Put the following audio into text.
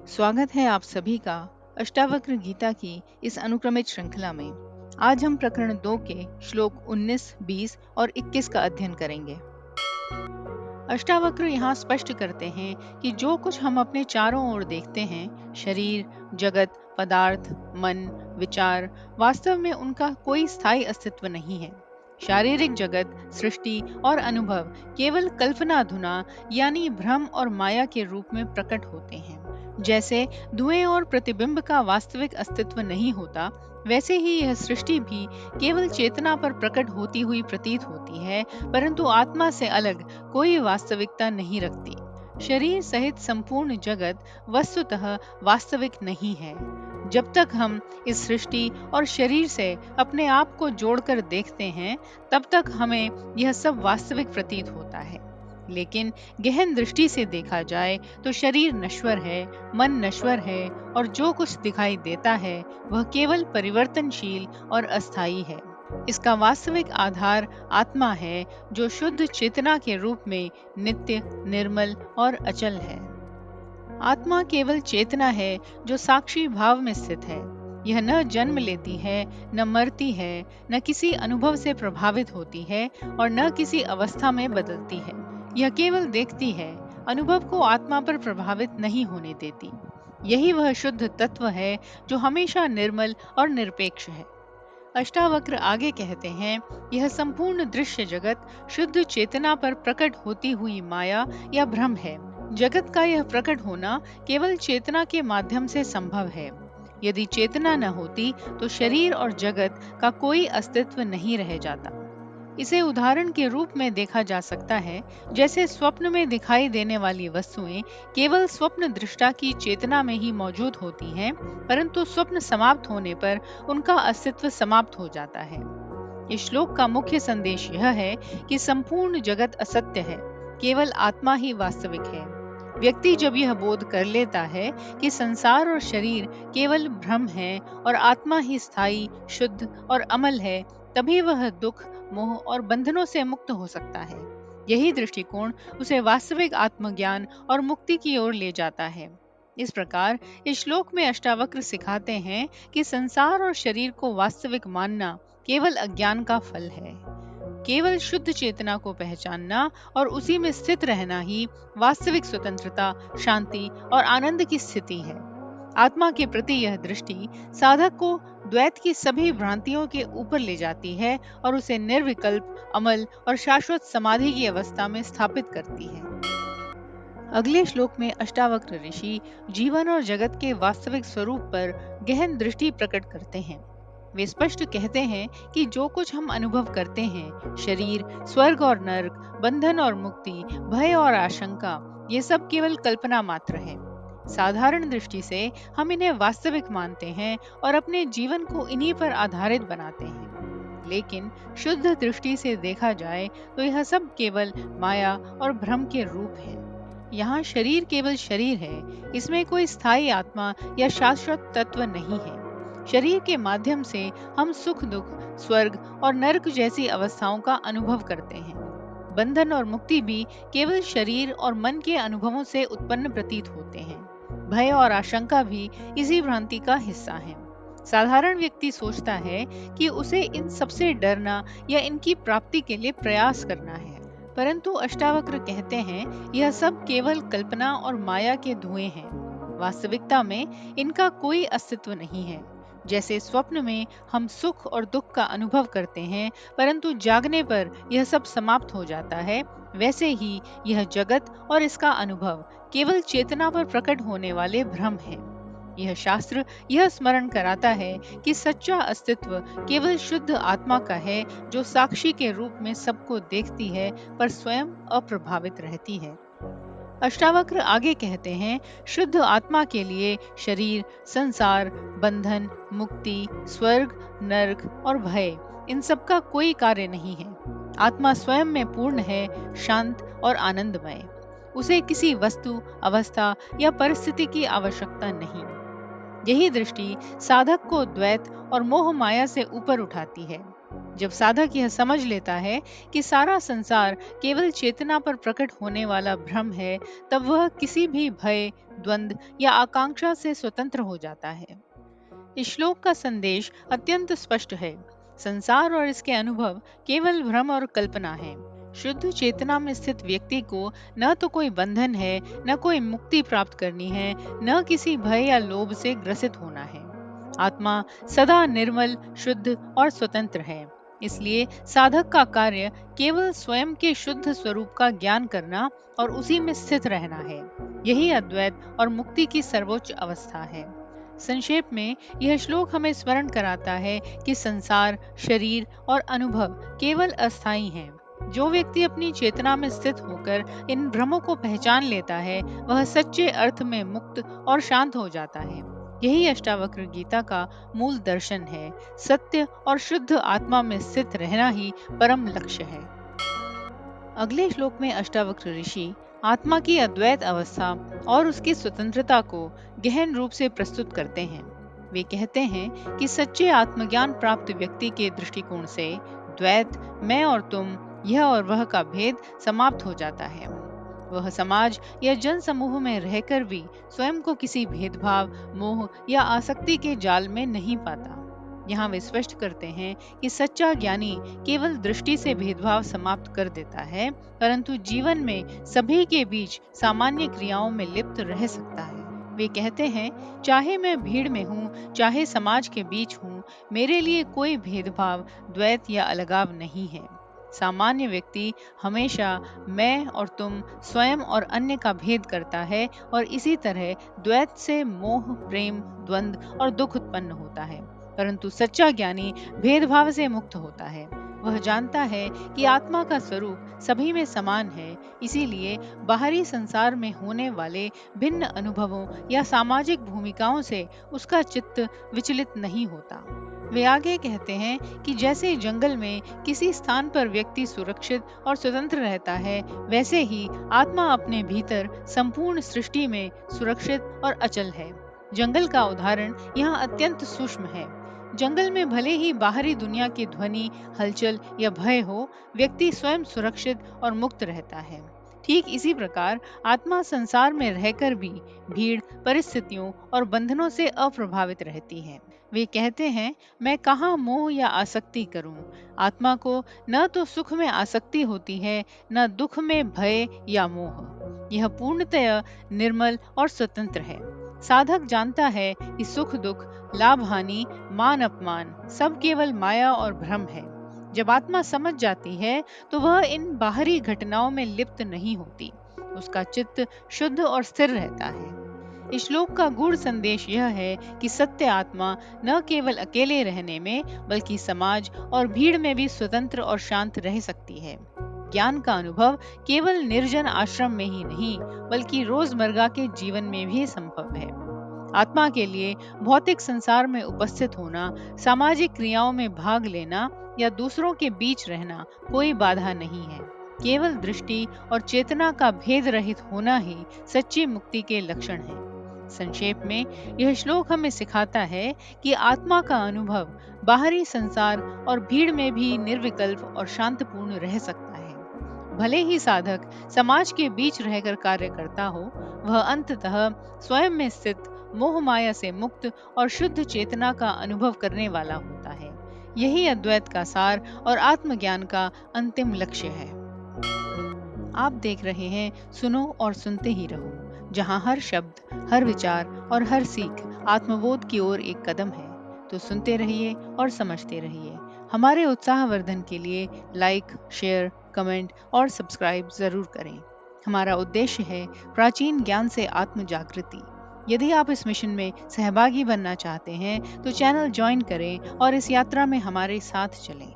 स्वागत है आप सभी का अष्टावक्र गीता की इस अनुक्रमित श्रृंखला में। आज हम प्रकरण 2 के श्लोक 19, 20 और 21 का अध्ययन करेंगे। अष्टावक्र यहाँ स्पष्ट करते हैं कि जो कुछ हम अपने चारों ओर देखते हैं, शरीर, जगत, पदार्थ, मन, विचार, वास्तव में उनका कोई स्थायी अस्तित्व नहीं है। शारीरिक जगत, सृष्टि और अनुभव केवल कल्पनाधुना यानी भ्रम और माया के रूप में प्रकट होते हैं। जैसे धुएं और प्रतिबिंब का वास्तविक अस्तित्व नहीं होता, वैसे ही यह सृष्टि भी केवल चेतना पर प्रकट होती हुई प्रतीत होती है, परंतु आत्मा से अलग कोई वास्तविकता नहीं रखती। शरीर सहित संपूर्ण जगत वस्तुतः वास्तविक नहीं है। जब तक हम इस सृष्टि और शरीर से अपने आप को जोड़कर देखते हैं, तब तक हमें यह सब वास्तविक प्रतीत होता है। लेकिन गहन दृष्टि से देखा जाए तो शरीर नश्वर है, मन नश्वर है और जो कुछ दिखाई देता है वह केवल परिवर्तनशील और अस्थायी है। इसका वास्तविक आधार आत्मा है, जो शुद्ध चेतना के रूप में नित्य, निर्मल और अचल है। आत्मा केवल चेतना है जो साक्षी भाव में स्थित है। यह न जन्म लेती है, न मरती है, न किसी अनुभव से प्रभावित होती है और न किसी अवस्था में बदलती है। यह केवल देखती है, अनुभव को आत्मा पर प्रभावित नहीं होने देती। यही वह शुद्ध तत्व है जो हमेशा निर्मल और निरपेक्ष है। अष्टावक्र आगे कहते हैं, यह संपूर्ण दृश्य जगत शुद्ध चेतना पर प्रकट होती हुई माया या भ्रम है। जगत का यह प्रकट होना केवल चेतना के माध्यम से संभव है। यदि चेतना न होती तो शरीर और जगत का कोई अस्तित्व नहीं रह जाता। इसे उदाहरण के रूप में देखा जा सकता है, जैसे स्वप्न में दिखाई देने वाली वस्तुएं केवल स्वप्न दृष्टा की चेतना में ही मौजूद होती हैं, परंतु स्वप्न समाप्त होने पर उनका अस्तित्व समाप्त हो जाता है। इस श्लोक का मुख्य संदेश यह है कि संपूर्ण जगत असत्य है, केवल आत्मा ही वास्तविक है। व्यक्ति जब यह बोध कर लेता है कि संसार और शरीर केवल भ्रम है और आत्मा ही स्थायी, शुद्ध और अमल है, तभी वह दुख, मोह और बंधनों से मुक्त हो सकता है। यही दृष्टिकोण उसे वास्तविक आत्मज्ञान और मुक्ति की ओर ले जाता है। इस प्रकार इस श्लोक में अष्टावक्र सिखाते हैं कि संसार और शरीर को वास्तविक मानना केवल अज्ञान का फल है। केवल शुद्ध चेतना को पहचानना और उसी में स्थित रहना ही वास्तविक स्वतंत्रता, शांति और आनंद की स्थिति है। आत्मा के प्रति यह दृष्टि साधक को द्वैत की सभी भ्रांतियों के ऊपर ले जाती है और उसे निर्विकल्प, अमल और शाश्वत समाधि की अवस्था में स्थापित करती है। अगले श्लोक में अष्टावक्र ऋषि जीवन और जगत के वास्तविक स्वरूप पर गहन दृष्टि प्रकट करते हैं। वे स्पष्ट कहते हैं कि जो कुछ हम अनुभव करते हैं, शरीर, स्वर्ग और नरक, बंधन और मुक्ति, भय और आशंका, ये सब केवल कल्पना मात्र है। साधारण दृष्टि से हम इन्हें वास्तविक मानते हैं और अपने जीवन को इन्हीं पर आधारित बनाते हैं। लेकिन शुद्ध दृष्टि से देखा जाए तो यह सब केवल माया और भ्रम के रूप है। यहाँ शरीर केवल शरीर है, इसमें कोई स्थायी आत्मा या शाश्वत तत्व नहीं है। शरीर के माध्यम से हम सुख दुख, स्वर्ग और नरक जैसी अवस्थाओं का अनुभव करते हैं। बंधन और मुक्ति भी केवल शरीर और मन के अनुभवों से उत्पन्न प्रतीत होते हैं। भय और आशंका भी इसी भ्रांति का हिस्सा है। साधारण व्यक्ति सोचता है कि उसे इन सबसे डरना या इनकी प्राप्ति के लिए प्रयास करना है, परंतु अष्टावक्र कहते हैं यह सब केवल कल्पना और माया के धुएं हैं। वास्तविकता में इनका कोई अस्तित्व नहीं है। जैसे स्वप्न में हम सुख और दुख का अनुभव करते हैं, परंतु जागने पर यह सब समाप्त हो जाता है, वैसे ही यह जगत और इसका अनुभव केवल चेतना पर प्रकट होने वाले भ्रम हैं। यह शास्त्र यह स्मरण कराता है कि सच्चा अस्तित्व केवल शुद्ध आत्मा का है, जो साक्षी के रूप में सबको देखती है पर स्वयं अप्रभावित रहती है। अष्टावक्र आगे कहते हैं, शुद्ध आत्मा के लिए शरीर, संसार, बंधन, मुक्ति, स्वर्ग, नरक और भय, इन सब का कोई कार्य नहीं है। आत्मा स्वयं में पूर्ण है, शांत और आनंदमय। उसे किसी वस्तु, अवस्था या परिस्थिति की आवश्यकता नहीं। यही दृष्टि साधक को द्वैत और मोह माया से ऊपर उठाती है। जब साधक यह समझ लेता है कि सारा संसार केवल चेतना पर प्रकट होने वाला भ्रम है, तब वह किसी भी भय, द्वंद या आकांक्षा से स्वतंत्र हो जाता है। इस श्लोक का संदेश अत्यंत स्पष्ट है। संसार और इसके अनुभव केवल भ्रम और कल्पना है। शुद्ध चेतना में स्थित व्यक्ति को न तो कोई बंधन है, न कोई मुक्ति प्राप्त करनी है, न किसी भय या लोभ से ग्रसित होना है। आत्मा सदा निर्मल, शुद्ध और स्वतंत्र है। इसलिए साधक का कार्य केवल स्वयं के शुद्ध स्वरूप का ज्ञान करना और उसी में स्थित रहना है। यही अद्वैत और मुक्ति की सर्वोच्च अवस्था है। संक्षेप में यह श्लोक हमें स्मरण कराता है कि संसार, शरीर और अनुभव केवल अस्थायी हैं। जो व्यक्ति अपनी चेतना में स्थित होकर इन भ्रमों को पहचान लेता है, वह सच्चे अर्थ में मुक्त और शांत हो जाता है। यही अष्टावक्र गीता का मूल दर्शन है। सत्य और शुद्ध आत्मा में स्थित रहना ही परम लक्ष्य है। अगले श्लोक में अष्टावक्र ऋषि आत्मा की अद्वैत अवस्था और उसकी स्वतंत्रता को गहन रूप से प्रस्तुत करते हैं। वे कहते हैं कि सच्चे आत्मज्ञान प्राप्त व्यक्ति के दृष्टिकोण से द्वैत, मैं और तुम, यह और वह का भेद समाप्त हो जाता है। वह समाज या जन समूह में रहकर भी स्वयं को किसी भेदभाव, मोह या आसक्ति के जाल में नहीं पाता। यहाँ वे स्पष्ट करते हैं कि सच्चा ज्ञानी केवल दृष्टि से भेदभाव समाप्त कर देता है, परंतु जीवन में सभी के बीच सामान्य क्रियाओं में लिप्त रह सकता है। वे कहते हैं, चाहे मैं भीड़ में हूँ, चाहे समाज के बीच हूँ, मेरे लिए कोई भेदभाव, द्वैत या अलगाव नहीं है। सामान्य व्यक्ति हमेशा मैं और तुम, स्वयं और अन्य का भेद करता है और इसी तरह द्वैत से मोह, प्रेम, द्वंद और दुख उत्पन्न होता है। परंतु सच्चा ज्ञानी भेदभाव से मुक्त होता है। वह जानता है कि आत्मा का स्वरूप सभी में समान है, इसीलिए बाहरी संसार में होने वाले भिन्न अनुभवों या सामाजिक भूमिकाओं से उसका चित्त विचलित नहीं होता। वे आगे कहते हैं कि जैसे जंगल में किसी स्थान पर व्यक्ति सुरक्षित और स्वतंत्र रहता है, वैसे ही आत्मा अपने भीतर संपूर्ण सृष्टि में सुरक्षित और अचल है। जंगल का उदाहरण यहाँ अत्यंत सूक्ष्म है। जंगल में भले ही बाहरी दुनिया की ध्वनि, हलचल या भय हो, व्यक्ति स्वयं सुरक्षित और मुक्त रहता है। ठीक इसी प्रकार आत्मा संसार में रहकर भी भीड़, परिस्थितियों और बंधनों से अप्रभावित रहती है। वे कहते हैं, मैं कहाँ मोह या आसक्ति करूं? आत्मा को न तो सुख में आसक्ति होती है, न दुख में भय या मोह। यह पूर्णतया निर्मल और स्वतंत्र है। साधक जानता है कि सुख दुख, लाभ हानि, मान अपमान सब केवल माया और भ्रम है। जब आत्मा समझ जाती है, तो वह इन बाहरी घटनाओं में लिप्त नहीं होती। उसका चित्त शुद्ध और स्थिर रहता है। इस श्लोक का गूढ़ संदेश यह है कि सत्य आत्मा न केवल अकेले रहने में, बल्कि समाज और भीड़ में भी स्वतंत्र और शांत रह सकती है। ज्ञान का अनुभव केवल निर्जन आश्रम में ही नहीं, बल्कि रोजमर्रा के जीवन में भी संभव है। आत्मा के लिए भौतिक संसार में उपस्थित होना, सामाजिक क्रियाओं में भाग लेना या दूसरों के बीच रहना कोई बाधा नहीं है। केवल दृष्टि और चेतना का भेद रहित होना ही सच्ची मुक्ति के लक्षण है। संक्षेप में यह श्लोक हमें सिखाता है कि आत्मा का अनुभव बाहरी संसार और भीड़ में भी निर्विकल्प और शांतपूर्ण रह सकता है। भले ही साधक समाज के बीच रहकर कार्य करता हो, वह अंततः स्वयं में स्थित, मोह माया से मुक्त और शुद्ध चेतना का अनुभव करने वाला होता है। यही अद्वैत का सार और आत्मज्ञान का अंतिम लक्ष्य है। आप देख रहे हैं सुनो और सुनते ही रहो, जहां हर शब्द, हर विचार और हर सीख आत्मबोध की ओर एक कदम है। तो सुनते रहिए और समझते रहिए। हमारे उत्साहवर्धन के लिए लाइक, शेयर, कमेंट और सब्सक्राइब जरूर करें। हमारा उद्देश्य है प्राचीन ज्ञान से आत्म जागृति। यदि आप इस मिशन में सहभागी बनना चाहते हैं, तो चैनल ज्वाइन करें और इस यात्रा में हमारे साथ चलें।